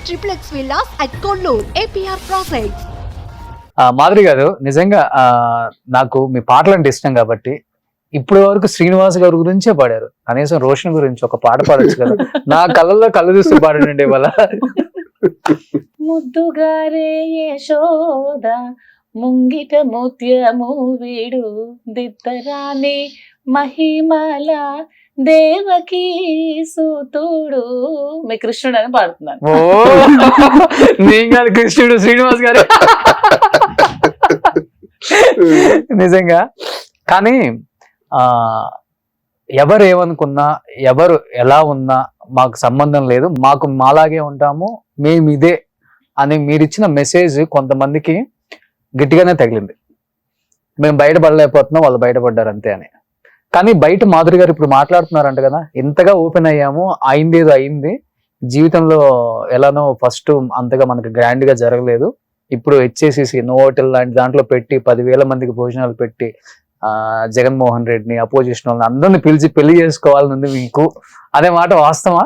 triplex villas at Kollur, APR Projects. Madhuri గారు, నిజంగా నాకు మీ పాటలు అంటే ఇష్టం కాబట్టి ఇప్పుడు వరకు శ్రీనివాస్ గారి గురించే పాడారు. కనీసం రోషన్ గురించి ఒక పాట పాడొచ్చు కదా. నా కళ్ళల్లో కళ్ళు చూస్తూ పాడండి ఇవాళ. ముద్దుగారే యశోద ముంగిట ముత్యము వీడు దిద్దరాని మహిమల దేవకి సూతుడు మీ కృష్ణుడు అని పాడుతున్నాను. ఓ నేను కాదు, కృష్ణుడు శ్రీనివాస్ గారు. నిజంగా. కానీ ఎవరు ఏమనుకున్నా, ఎవరు ఎలా ఉన్నా మాకు సంబంధం లేదు, మాకు మాలాగే ఉంటాము, మేము ఇదే అని మీరిచ్చిన మెసేజ్ కొంతమందికి గట్టిగానే తగిలింది. మేము బయటపడలేకపోతున్నాం, వాళ్ళు బయటపడ్డారు అంతే అని. కానీ బయట మాధురి గారు ఇప్పుడు మాట్లాడుతున్నారంట కదా, ఇంతగా ఓపెన్ అయ్యాము, అయిందేదో అయింది, జీవితంలో ఎలానో ఫస్ట్ అంతగా మనకు గ్రాండ్ గా జరగలేదు, ఇప్పుడు హెచ్ఏసిసి నోవోటెల్ లాంటి దాంట్లో పెట్టి 10,000 మందికి భోజనాలు పెట్టి జగన్మోహన్ రెడ్డిని, అపోజిషన్ వాళ్ళని అందరిని పిలిచి పెళ్లి చేసుకోవాలని మీకు అదే మాట వాస్తవా?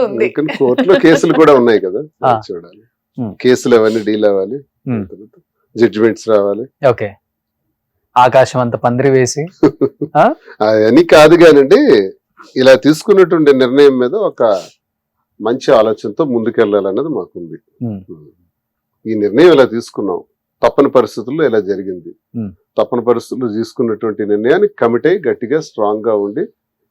ఉంది. కోర్టులో కేసులు కూడా ఉన్నాయి కదా, చూడాలి. కేసులు అవన్నీ డీల్ అవ్వాలి, జడ్జిమెంట్స్ రావాలి. ఓకే, ఆకాశం అంత పందిరి వేసి అవన్నీ కాదు కానండి, ఇలా తీసుకున్నటువంటి నిర్ణయం మీద ఒక మంచి ఆలోచనతో ముందుకెళ్లాలన్నది మాకుంది. ఈ నిర్ణయం ఇలా తీసుకున్నాం, తప్పని పరిస్థితుల్లో ఇలా జరిగింది, తప్పని పరిస్థితుల్లో తీసుకున్నటువంటి నిర్ణయాన్ని కమిట్ అయ్యి గట్టిగా స్ట్రాంగ్ గా ఉండి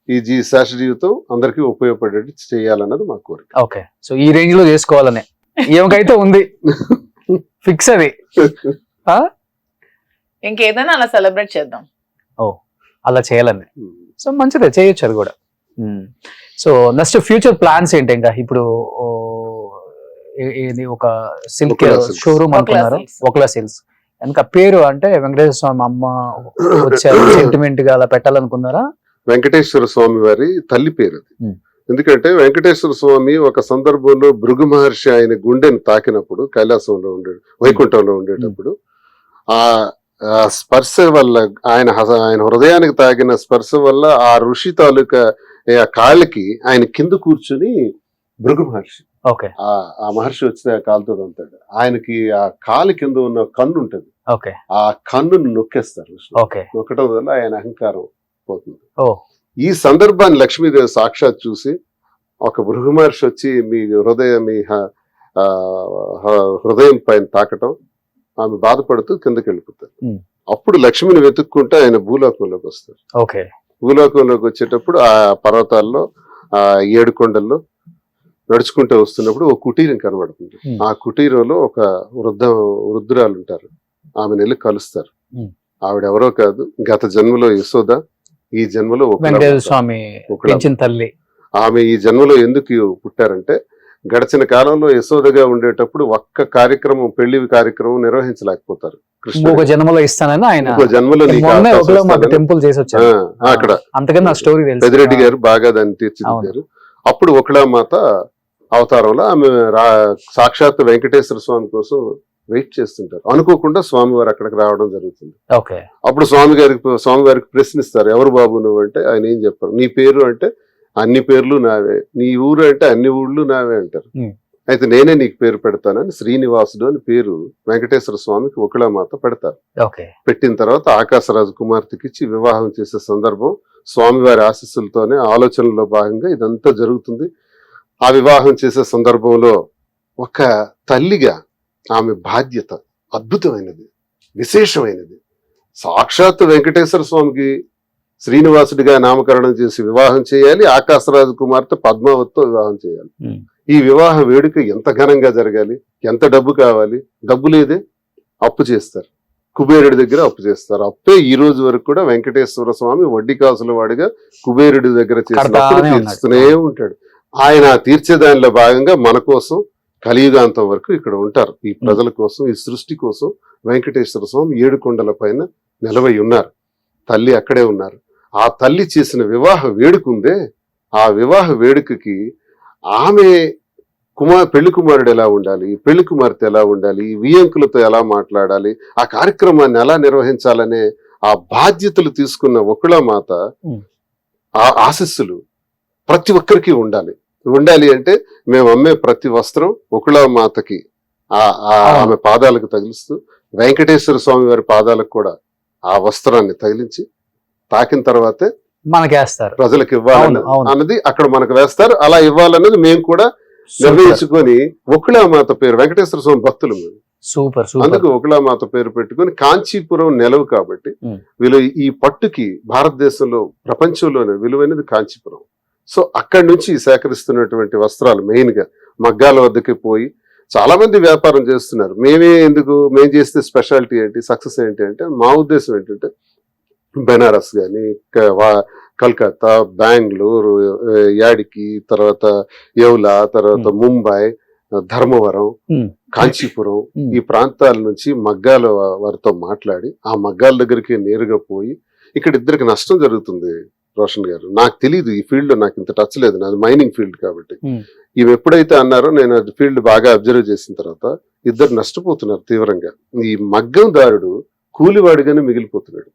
ఈ శాశ్వత జీవితం అందరికీ ఉపయోగపడేట్టు చేయాలన్నది మా కోరిక. ఓకే, సో ఈ రేంజ్ లో చేసుకోవాలని ఏమకైతే ఉంది, ఫిక్స్ అది. ఇంకేదైనా అలా సెలబ్రేట్ చేద్దాం. ఓ అలా చేయాలని, సో మంచిదే, చేయొచ్చు అది కూడా. సో నెక్స్ట్ ఫ్యూచర్ ప్లాన్స్ ఏంటి? ఇంకా ఇప్పుడు ఇది ఒక సిల్క్ షోరూమ్ అనుకున్నారు, ఒకలా సిల్క్స్. ఇంకా పేరు అంటే వెంకటేశ్వర స్వామి అమ్మ వచ్చారు, సెంటిమెంట్ గా అలా పెట్టాలనుకున్నారా? వెంకటేశ్వర స్వామి వారి తల్లి పేరు అది. ఎందుకంటే వెంకటేశ్వర స్వామి ఒక సందర్భంలో భృగు మహర్షి ఆయన గుండెని తాకినప్పుడు, కైలాసంలో వైకుంఠంలో ఉండేటప్పుడు, ఆ స్పర్శ వల్ల ఆయన హృదయానికి తాకిన స్పర్శ వల్ల ఆ ఋషి తాలూకా కాళ్ళకి ఆయన కింద కూర్చుని భృగు మహర్షి, ఆ మహర్షి వచ్చితే ఆ కాలుతో అంటాడు, ఆయనకి ఆ కాలు కింద ఉన్న కన్ను ఉంటది, ఆ కన్నును నొక్కేస్తారు. నొక్కడం వల్ల ఆయన అహంకారం పోతుంది. ఈ సందర్భాన్ని లక్ష్మీదేవి సాక్షాత్ చూసి ఒక భృగు మహర్షి వచ్చి మీ హృదయం పైన తాకటం, ఆమె బాధపడుతూ కిందకి వెళ్ళిపోతారు. అప్పుడు లక్ష్మిని వెతుక్కుంటే ఆయన భూలోకంలోకి వస్తారు. భూలోకంలోకి వచ్చేటప్పుడు ఆ పర్వతాల్లో, ఆ 7 కొండల్లో నడుచుకుంటూ వస్తున్నప్పుడు ఒక కుటీరం కనబడుతుంది. ఆ కుటీరంలో ఒక వృద్ధురాలు ఉంటారు, ఆమెను వెళ్ళి కలుస్తారు. ఆవిడెవరో కాదు, గత జన్మలో యశోద, ఈ జన్మలో స్వామి తల్లి. ఆమె ఈ జన్మలో ఎందుకు పుట్టారంటే, గడిచిన కాలంలో యశోదగా ఉండేటప్పుడు ఒక్క కార్యక్రమం, పెళ్లి కార్యక్రమం నిర్వహించలేకపోతారు. ఒక జన్మలో ఇస్తానని ఆయన జన్మలో టెంపుల్ చేసి వచ్చారు అక్కడ. అంతకన్నా స్టోరీ పెద్దిరెడ్డి గారు బాగా దాన్ని తీర్చిదిద్దారు. అప్పుడు ఒకళమాత అవతారంలో ఆమె సాక్షాత్ వెంకటేశ్వర స్వామి కోసం వెయిట్ చేస్తుంటారు. అనుకోకుండా స్వామి వారు అక్కడికి రావడం జరుగుతుంది. అప్పుడు స్వామి వారికి ప్రశ్నిస్తారు, ఎవరు బాబు నువ్వు అంటే ఆయన ఏం చెప్పారు, నీ పేరు అంటే అన్ని పేర్లు నావే, నీ ఊరు అంటే అన్ని ఊళ్ళు నావే అంటారు. అయితే నేనే నీకు పేరు పెడతానని శ్రీనివాసుడు అని పేరు వెంకటేశ్వర స్వామికి ఒకళమాత పెడతారు. పెట్టిన తర్వాత ఆకాశరాజు కుమార్తెకి ఇచ్చి వివాహం చేసే సందర్భం, స్వామివారి ఆశీస్సులతోనే ఆలోచనలో భాగంగా ఇదంతా జరుగుతుంది. ఆ వివాహం చేసే సందర్భంలో ఒక తల్లిగా ఆమె బాధ్యత అద్భుతమైనది, విశేషమైనది. సాక్షాత్ వెంకటేశ్వర స్వామికి శ్రీనివాసుడిగా నామకరణం చేసి వివాహం చేయాలి, ఆకాశరాజు కుమార్తె పద్మావతితో వివాహం చేయాలి. ఈ వివాహ వేడుక ఎంత ఘనంగా జరగాలి, ఎంత డబ్బు కావాలి, డబ్బు లేదే అప్పు చేస్తారు, కుబేరుడి దగ్గర అప్పు చేస్తారు. అప్పే ఈ రోజు వరకు కూడా వెంకటేశ్వర స్వామి వడ్డీ కాసుల వాడిగా కుబేరుడి దగ్గర చేసినప్పుడు తీర్చుతూనే ఉంటాడు. ఆయన తీర్చే దానిలో భాగంగా మన కోసం కలియుగాంతం వరకు ఇక్కడ ఉంటారు. ఈ ప్రజల కోసం, ఈ సృష్టి కోసం వెంకటేశ్వర స్వామి 7 కొండల పైన నిలవై ఉన్నారు. తల్లి అక్కడే ఉన్నారు. ఆ తల్లి చేసిన వివాహ వేడుకుందే, ఆ వివాహ వేడుకకి ఆమె పెళ్లి కుమారుడు ఎలా ఉండాలి, పెళ్లి కుమార్తె ఎలా ఉండాలి, ఈ వియంకులతో ఎలా మాట్లాడాలి, ఆ కార్యక్రమాన్ని ఎలా నిర్వహించాలనే ఆ బాధ్యతలు తీసుకున్న ఒకళమాత ఆ ఆశీస్సులు ప్రతి ఒక్కరికి ఉండాలి. ఉండాలి అంటే మేము అమ్మే ప్రతి వస్త్రం ఒకళమాతకి ఆమె పాదాలకు తగిలిస్తూ వెంకటేశ్వర స్వామి వారి పాదాలకు కూడా ఆ వస్త్రాన్ని తగిలించి తాకిన తర్వాతే మనకేస్తారు, ప్రజలకు ఇవ్వాలని అన్నది అక్కడ మనకు వేస్తారు. అలా ఇవ్వాలన్నది మేము కూడా నిర్ణయించుకొని ఒకళమాత పేరు, వెంకటేశ్వర స్వామి భక్తులు మేము, సూపర్ అందుకు ఒకళమాత పేరు పెట్టుకుని కాంచీపురం నెలవు కాబట్టి వీళ్ళు ఈ పట్టుకి భారతదేశంలో ప్రపంచంలోనే విలువైనది కాంచీపురం. సో అక్కడి నుంచి సేకరిస్తున్నటువంటి వస్త్రాలు మెయిన్ గా మగ్గాల వద్దకి పోయి చాలా మంది వ్యాపారం చేస్తున్నారు. మేము చేస్తే స్పెషాలిటీ ఏంటి, సక్సెస్ ఏంటి అంటే మా ఉద్దేశం ఏంటంటే బెనారస్ కానీ, కల్కత్తా, బెంగళూరు, యాడికి, తర్వాత యౌలా, తర్వాత ముంబై, ధర్మవరం, కాంచీపురం ఈ ప్రాంతాల నుంచి మగ్గాల వారితో మాట్లాడి ఆ మగ్గాల దగ్గరికి నేరుగా పోయి ఇక్కడ ఇద్దరికి నష్టం జరుగుతుంది రోషన్ గారు. నాకు తెలియదు ఈ ఫీల్డ్ లో, నాకు ఇంత టచ్ లేదు, నాది మైనింగ్ ఫీల్డ్ కాబట్టి. ఇవి ఎప్పుడైతే అన్నారో నేను అది ఫీల్డ్ బాగా అబ్జర్వ్ చేసిన తర్వాత ఇద్దరు నష్టపోతున్నారు తీవ్రంగా. ఈ మగ్గం దారుడు కూలివాడిగానే మిగిలిపోతున్నాడు,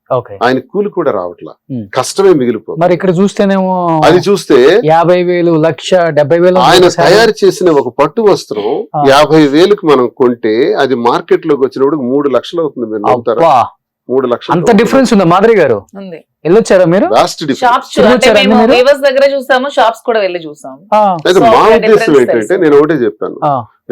ఆయన కూలి కూడా రావట్లా, కష్టమే మిగిలిపోతుంది. మరి ఇక్కడ చూస్తేనేమో అది చూస్తే 50,000, 1,70,000 ఆయన తయారు చేసిన ఒక పట్టు వస్త్రం 50,000కి మనం కొంటే అది మార్కెట్ లోకి వచ్చినప్పుడు 3 లక్షలు అవుతుంది. మీరు నమ్ముతారా? 3 లక్షలు. అంత డిఫరెన్స్ ఉందా మాధురి గారు? వెళ్ళొచ్చారా మీరు? దగ్గర చూసాము, షాప్స్ కూడా వెళ్ళి చూసాము. అయితే మా ఉద్దేశం ఏంటంటే నేను ఒకటే చెప్పాను,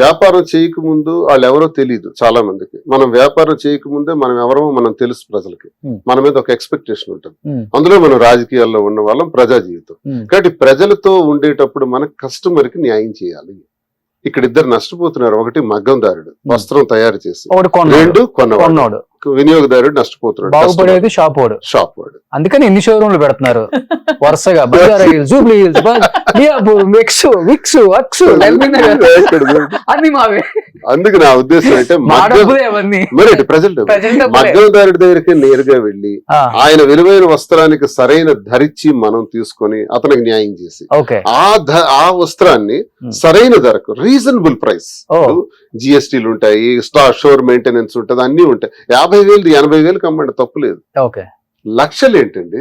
వ్యాపారం చేయక ముందు వాళ్ళు ఎవరో తెలియదు చాలా మందికి. మనం వ్యాపారం చేయక ముందే మనం ఎవరో మనం తెలుసు ప్రజలకి, మన మీద ఒక ఎక్స్పెక్టేషన్ ఉంటుంది. అందులో మనం రాజకీయాల్లో ఉన్న వాళ్ళం, ప్రజా జీవితం కాబట్టి ప్రజలతో ఉండేటప్పుడు మన కస్టమర్ కి న్యాయం చేయాలి. ఇక్కడ ఇద్దరు నష్టపోతున్నారు. ఒకటి మగ్గందారుడు వస్త్రం తయారు చేసి, 2 కొన్నవాడు వినియోగదారుడు నష్టపోతున్నాడు, బాగుపడేది షాప్ వాడు. అందుకని ఎన్ని షోరూమ్లు పెడుతున్నారు వరుసగా, జూబ్లీ హిల్స్, అన్ని మావే. అందుకు నా ఉద్దేశం అంటే మగ్గందారుడి దగ్గరికి నేరుగా వెళ్లి ఆయన విలువైన వస్త్రానికి సరైన ధరిచ్చి మనం తీసుకొని అతనికి న్యాయం చేసి ఆ వస్త్రాన్ని సరైన ధరకు రీజనబుల్ ప్రైస్, జిఎస్టీలు ఉంటాయి, షోర్ మెయింటెనెన్స్ ఉంటుంది, అన్ని ఉంటాయి. 50,000 80,000 అమ్మండి తప్పులేదు, లక్షలు ఏంటండి?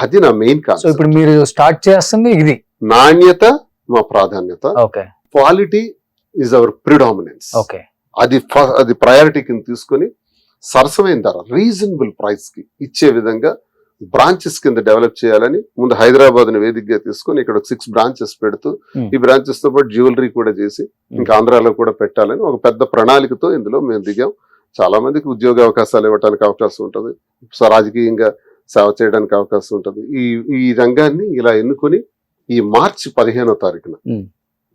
అది నా మెయిన్ కాన్సెప్ట్. ఇప్పుడు మీరు స్టార్ట్ చేస్తుంది ఇది. నాణ్యత మా ప్రాధాన్యత, క్వాలిటీ ఈజ్ అవర్ ప్రిడామినెన్స్. అది ప్రయారిటీ కింద తీసుకుని సరసమైన ధర రీజనబుల్ ప్రైస్ కి ఇచ్చే విధంగా బ్రాంచెస్ కింద డెవలప్ చేయాలని ముందు హైదరాబాద్ ని వేదికగా తీసుకుని ఇక్కడ 6 బ్రాంచెస్ పెడుతూ ఈ బ్రాంచెస్ తో పాటు జ్యువెలరీ కూడా చేసి ఇంకా ఆంధ్రాలో కూడా పెట్టాలని ఒక పెద్ద ప్రణాళికతో ఇందులో మేము దిగాం. చాలా మందికి ఉద్యోగ అవకాశాలు ఇవ్వడానికి అవకాశం ఉంటుంది, రాజకీయంగా సేవ చేయడానికి అవకాశం ఉంటుంది. ఈ రంగాన్ని ఇలా ఎన్నుకొని ఈ మార్చి 15వ తారీఖున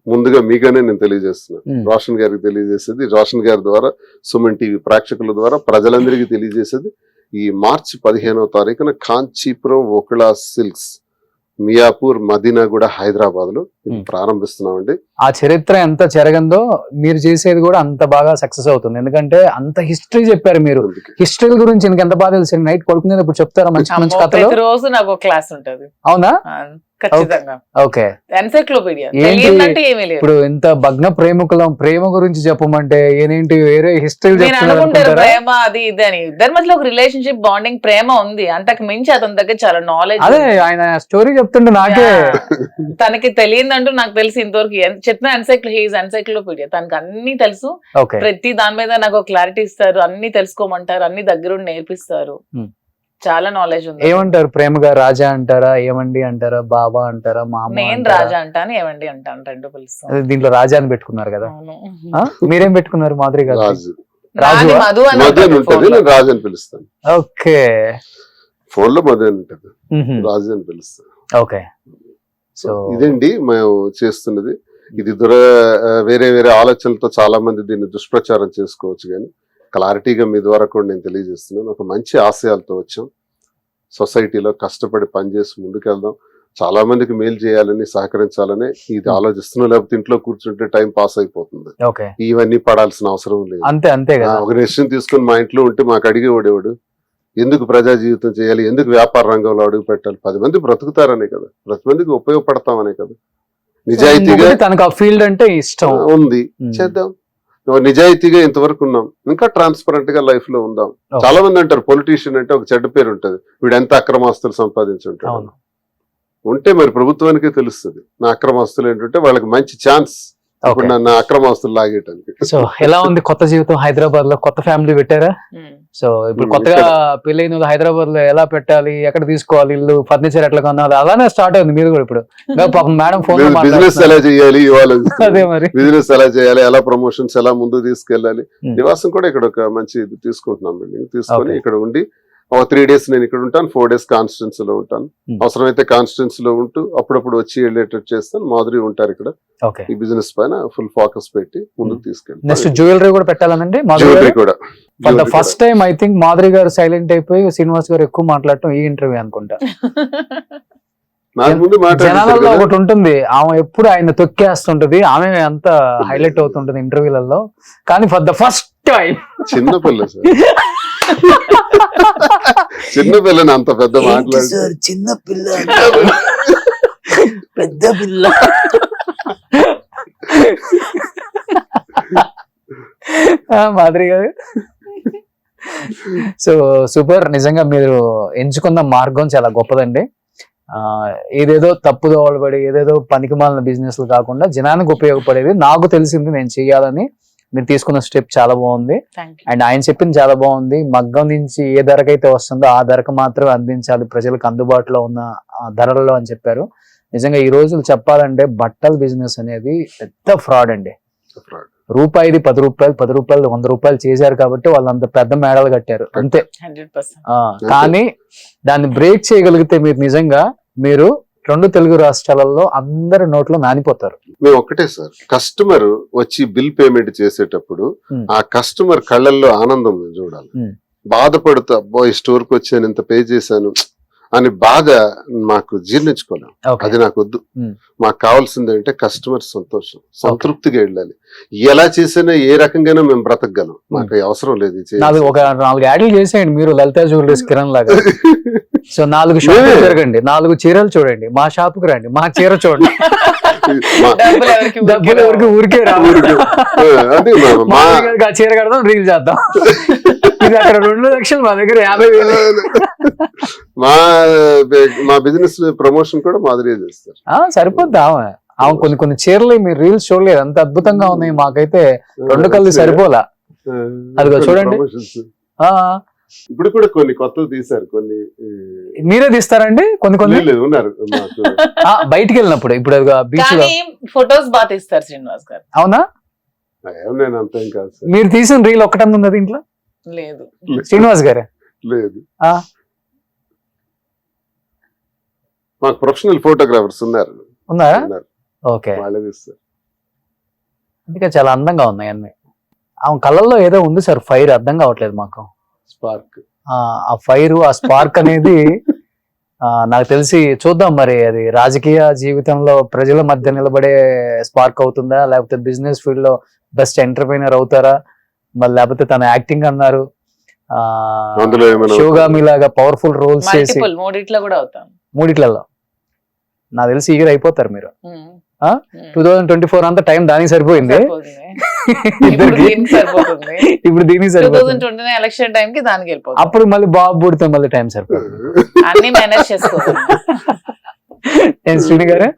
ముందుగా మీగానే నేను తెలియజేస్తున్నాను, రోషన్ గారికి తెలియజేసేది, రోషన్ గారి ద్వారా సుమన్ టీవీ ప్రేక్షకుల ద్వారా ప్రజలందరికీ తెలియజేసేది, ఈ మార్చి 15వ తారీఖున కాంచీపురం ఒకళా సిల్క్స్ మియాపూర్ మదీనాగూడ హైదరాబాద్ లో ప్రారంభిస్తున్నామండి. ఆ చరిత్ర ఎంత చెరగందో మీరు చేసేది కూడా అంత బాగా సక్సెస్ అవుతుంది. ఎందుకంటే అంత హిస్టరీ చెప్పారు మీరు. హిస్టరీ గురించి ఇంకెంత బాగా తెలుసు? నైట్ పడుకునేటప్పుడు చెప్తారా మంచి మంచి కథలు? రోజు నాకు క్లాస్ ఉంటది. అవునా? ఖచ్చితంగా. ఓకే. ఎన్సైక్లోపీడియా. ఇప్పుడు ఇంత భగ్న ప్రేమికులం, ప్రేమ గురించి చెప్పమంటే ఏంటి వేరే హిస్టరీ చెప్తున్నారు? ప్రేమ అది ఇది అని ఇద్దరి మధ్యలో ఒక రిలేషన్షిప్, బాండింగ్, ప్రేమ ఉంది. అంతకు మించి అతని దగ్గర చాలా నాలెడ్జ్. అదే ఆయన స్టోరీ చెప్తుంటే నాకే తనకి తెలియదంటూ నాకు తెలిసి ఇంతవరకు చెప్పిన ఎన్సైక్లోపీడియా. తనకి అన్ని తెలుసు, ప్రతి దాని మీద నాకు క్లారిటీ ఇస్తారు, అన్ని తెలుసుకోమంటారు, అన్ని దగ్గరుండి నేర్పిస్తారు. చాలా నాలెడ్జ్ ఉంది. ఏమంటారు ప్రేమగా? రాజా అంటారా, ఏమండి అంటారా, బాబా అంటారా, మామ? నేను రాజా అంటాను, ఏమండి అంటాను, రెండు పిలుస్తాను. దీంట్లో రాజా అని పెట్టుకున్నారు కదా, మీరేం పెట్టుకున్నారు మాధురి గారు? మధు అని రాజు అని పిలుస్తాను. ఓకే. ఫోన్ లో మధు అని ఉంటుంది, రాజు అని పిలుస్తాను. ఓకే. సో ఇదండి మేము చేస్తున్నది. ఇది వేరే వేరే ఆలోచనలతో చాలా మంది దీన్ని దుష్ప్రచారం చేసుకోవచ్చు, కానీ క్లారిటీగా మీ ద్వారా కూడా నేను తెలియజేస్తున్నాను. ఒక మంచి ఆశయాలతో వచ్చాం, సొసైటీలో కష్టపడి పనిచేసి ముందుకెళ్దాం, చాలా మందికి మేలు చేయాలని, సహకరించాలని ఇది ఆలోచిస్తున్నాం. లేకపోతే ఇంట్లో కూర్చుంటే టైం పాస్ అయిపోతుంది, ఇవన్నీ పడాల్సిన అవసరం లేదు. అంతే. ఒక డెసిషన్ తీసుకుని మా ఇంట్లో ఉంటే మాకు అడిగేవాడేవాడు, ఎందుకు ప్రజా జీవితం చేయాలి, ఎందుకు వ్యాపార రంగంలో అడుగు పెట్టాలి, 10 మంది బ్రతుకుతారనే కదా, 10 మందికి ఉపయోగపడతామనే కదా. నిజాయితీగా తనకు ఆ ఫీల్డ్ అంటే ఇష్టం ఉంది, చేద్దాం. నిజాయితీగా ఇంతవరకు ఉన్నాం, ఇంకా ట్రాన్స్పరెంట్ గా లైఫ్ లో ఉందాం. చాలా మంది అంటారు పొలిటీషియన్ అంటే ఒక చెడ్డ పేరు ఉంటది, వీడు ఎంత అక్రమాస్తులు సంపాదించుంటాడు. ఉంటే మరి ప్రభుత్వానికే తెలుస్తుంది నా అక్రమాస్తులు ఏంటంటే వాళ్ళకి మంచి ఛాన్స్ ఇప్పుడు నన్ను అక్రమాస్తులు లాగేయటానికి. సో ఎలా ఉంది కొత్త జీవితం హైదరాబాద్ లో? కొత్త ఫ్యామిలీ పెట్టారా? సో ఇప్పుడు కొత్తగా పెళ్ళైన హైదరాబాద్ లో ఎలా పెట్టాలి, ఎక్కడ తీసుకోవాలి, ఇల్లు ఫర్నిచర్ ఎట్లా కొనాలి, అలానే స్టార్ట్ అయింది మీరు కూడా ఇప్పుడు. పాపం మేడం ఫోన్ బిజినెస్ ఎలా చేయాలి ఇవాళ, అదే మరి బిజినెస్ ఎలా చేయాలి, ఎలా ప్రమోషన్స్ ఎలా ముందుకు తీసుకెళ్ళాలి. నివాసం కూడా ఇక్కడ ఒక మంచి ఇది తీసుకుంటున్నాం బిల్డింగ్ తీసుకొని ఇక్కడ ఉండి ఒక 3 days నేను ఇక్కడ ఉంటాను, 4 days కాన్స్టిట్యున్సీ లో ఉంటాను. అవసరమైతే కాన్స్టిట్యున్సీ లో ఉంటూ అప్పుడప్పుడు వచ్చి వెళ్ళేటట్టు చేస్తాను. మాధురి ఉంటారు ఇక్కడ ఈ బిజినెస్ పైన ఫుల్ ఫోకస్ పెట్టి ముందుకు తీసుకెళ్ళి. నెక్స్ట్ జ్యువెలరీ కూడా పెట్టాలండి. జ్యువెలరీ కూడా for the first time I think Madhuri గారు సైలెంట్ అయిపోయి శ్రీనివాస్ గారు ఎక్కువ మాట్లాడటం ఈ ఇంటర్వ్యూ అనుకుంటా. జనాలలో ఒకటి ఉంటుంది, ఆమె ఎప్పుడు ఆయన తొక్కేస్తుంటది, ఆమె అంత హైలైట్ అవుతుంటది ఇంటర్వ్యూలలో. కానీ ఫర్ ద ఫస్ట్ టైం చిన్నపిల్ల చిన్నపిల్లని అంత పెద్ద మాట్లాడు చిన్నపిల్ల పెద్ద పిల్ల మాధురి గారు. సో సూపర్, నిజంగా మీరు ఎంచుకున్న మార్గం చాలా గొప్పదండి. ఏదేదో తప్పుదోవలు పడి ఏదేదో పనికిమాలిన బిజినెస్లు కాకుండా జనానికి ఉపయోగపడేది నాకు తెలిసింది నేను చెయ్యాలని మీరు తీసుకున్న స్టెప్ చాలా బాగుంది. అండ్ ఆయన చెప్పింది చాలా బాగుంది. మగ్గం నుంచి ఏ ధరకైతే వస్తుందో ఆ ధరకు మాత్రమే అందించాలి ప్రజలకు అందుబాటులో ఉన్న ధరల్లో అని చెప్పారు. నిజంగా ఈ రోజులు చెప్పాలంటే బట్టల బిజినెస్ అనేది పెద్ద ఫ్రాడ్ అండి. రూపాయిది 10 రూపాయలు, 10 రూపాయలు 100 రూపాయలు చేశారు కాబట్టి వాళ్ళు అంత పెద్ద మేడలు కట్టారు అంతే. కానీ దాన్ని బ్రేక్ చేయగలిగితే మీరు నిజంగా మీరు 2 తెలుగు రాష్ట్రాలలో అందరి నోట్లో నానిపోతారు. మేము ఒక్కటే సార్, కస్టమర్ వచ్చి బిల్ పేమెంట్ చేసేటప్పుడు ఆ కస్టమర్ కళ్ళల్లో ఆనందం చూడాలి. బాధపడుతూ అబ్బో ఈ స్టోర్ కి వచ్చాను ఇంత పే చేశాను అని బాధ మాకు జీర్ణించుకోలేం. అది నాకు వద్దు. మాకు కావాల్సింది అంటే కస్టమర్ సంతోషం, సంతృప్తిగా వెళ్ళాలి. ఎలా చేసినా ఏ రకంగానూ మేము బ్రతకగలం, మాకు అవసరం లేదు. ఒక 4 యాడ్లు చేసేయండి మీరు, లలితా జ్యువెలరీస్ కిరణ్ లాగా. సో 4 షాపులు తిరగండి, 4 చీరలు చూడండి, మా షాప్ కు రండి, మా చీర చూడండి. డబ్బులు ఎవరికి ఊరికే రావు. చీర కడదాం, రీల్ చేద్దాం. ఇది అక్కడ 2 లక్షలు, మా దగ్గర 50,000. మా బిజినెస్ ప్రమోషన్ కూడా మాదిరి చేస్తారు. సరిపోద్ది. ఆమె కొన్ని చీరలు మీరు రీల్స్ చూడలేదు, అంత అద్భుతంగా ఉన్నాయి. మాకైతే 2 కళ్ళు సరిపోలా. అదిగో చూడండి. ఇప్పుడు కూడా కొన్ని కొత్తవి తీసారు. కొన్ని మీరే తీస్తారండి? కొన్ని ఉన్నారు బయటికి వెళ్ళినప్పుడు. ఇప్పుడు బీచ్ లో ఫొటోస్ బాగా తీస్తారు శ్రీనివాస్ గారు. అవునా? నేను అంతా ఏం కాదు. మీరు తీసిన రీల్ ఒక్కటంది ఉన్నది ఇంట్లో? లేదు. శ్రీనివాస్ గారే లేదు. మాకు ప్రొఫెషనల్ ఫోటోగ్రాఫర్స్ ఉన్నారా? ఓకే, అందుకే చాలా అందంగా ఉన్నాయి అన్ని. ఆమె కళ్ళల్లో ఏదో ఉంది సార్, ఫైర్. అర్థం కావట్లేదు మాకు. స్పార్క్, ఆ ఫైర్, ఆ స్పార్క్ అనేది నాకు తెలిసి చూద్దాం మరి. అది రాజకీయ జీవితంలో ప్రజల మధ్య నిలబడే స్పార్క్ అవుతుందా, లేకపోతే బిజినెస్ ఫీల్డ్ లో బెస్ట్ ఎంటర్ప్రైనర్ అవుతారా, మరి లేకపోతే తన యాక్టింగ్ అన్నారు శివగామి లాగా పవర్ఫుల్ రోల్స్ చేసి మూడిట్లలో నాకు తెలిసి ఈగర్ అయిపోతారు మీరు. 2024 అంతా టైం దానికి సరిపోయింది. ఇప్పుడు దీనికి సరిపోతుంది. ఎలక్షన్ టైం కి దానికి వెళ్ళిపోతుంది. అప్పుడు మళ్ళీ బాబు పుడితే మళ్ళీ టైం సరిపోతుంది. అన్ని మేనేజ్ చేసుకోవాలి. శ్రీని గారు,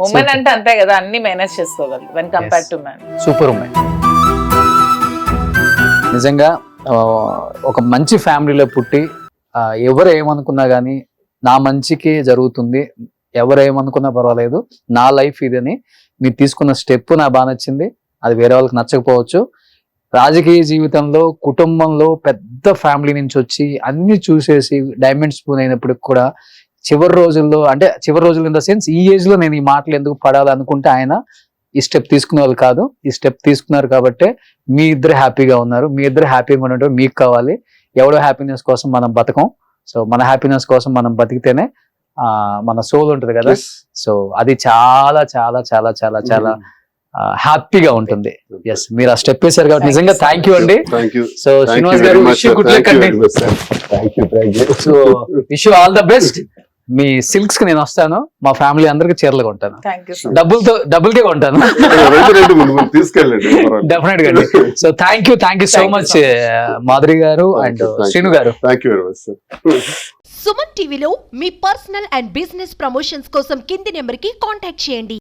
ఉమెన్ అంటే అంతే కదా, అన్ని మేనేజ్ చేసుకోగలరు when compared to man. Super women. నిజంగా ఒక మంచి ఫ్యామిలీలో పుట్టి ఎవరు ఏమనుకున్నా గానీ నా మంచికి జరుగుతుంది, ఎవరు ఏమనుకున్నా పర్వాలేదు, నా లైఫ్ ఇదని మీరు తీసుకున్న స్టెప్ నాకు బాగా నచ్చింది. అది వేరే వాళ్ళకి నచ్చకపోవచ్చు. రాజకీయ జీవితంలో కుటుంబంలో పెద్ద ఫ్యామిలీ నుంచి వచ్చి అన్ని చూసేసి డైమండ్ స్పూన్ అయినప్పటికి కూడా చివరి రోజుల్లో, అంటే చివరి రోజులు ఇన్ ద సెన్స్ ఈ ఏజ్ లో నేను ఈ మాటలు ఎందుకు పడాలనుకుంటే ఆయన ఈ స్టెప్ తీసుకునే వాళ్ళు కాదు. ఈ స్టెప్ తీసుకున్నారు కాబట్టి మీ ఇద్దరు హ్యాపీగా ఉన్నారు. మీ ఇద్దరు హ్యాపీగా ఉండటం మీకు కావాలి. ఎవడో హ్యాపీనెస్ కోసం మనం బతకం. సో మన హ్యాపీనెస్ కోసం మనం బతికితేనే మన సోల్ ఉంటుంది కదా. సో అది చాలా చాలా చాలా చాలా చాలా హ్యాపీగా ఉంటుంది. ఎస్, మీరు ఆ స్టెప్ వేశారు కాబట్టి నిజంగా థ్యాంక్ యూ అండి. సో శ్రీనివాస్ గారు, so wish you all the best. Me silks కి నేను వస్తాను, మా ఫ్యామిలీ అందరికి చీరలు కొంటాను, డబ్బుల్కే కొంటాను డెఫినెట్ గా అండి. So thank you so much Madhuri గారు అండ్ శ్రీను గారు. Thank you very much sir. Suman టీవీలో మీ పర్సనల్ అండ్ బిజినెస్ ప్రమోషన్స్ కోసం కింది నెంబర్కి కాంటాక్ట్ చేయండి.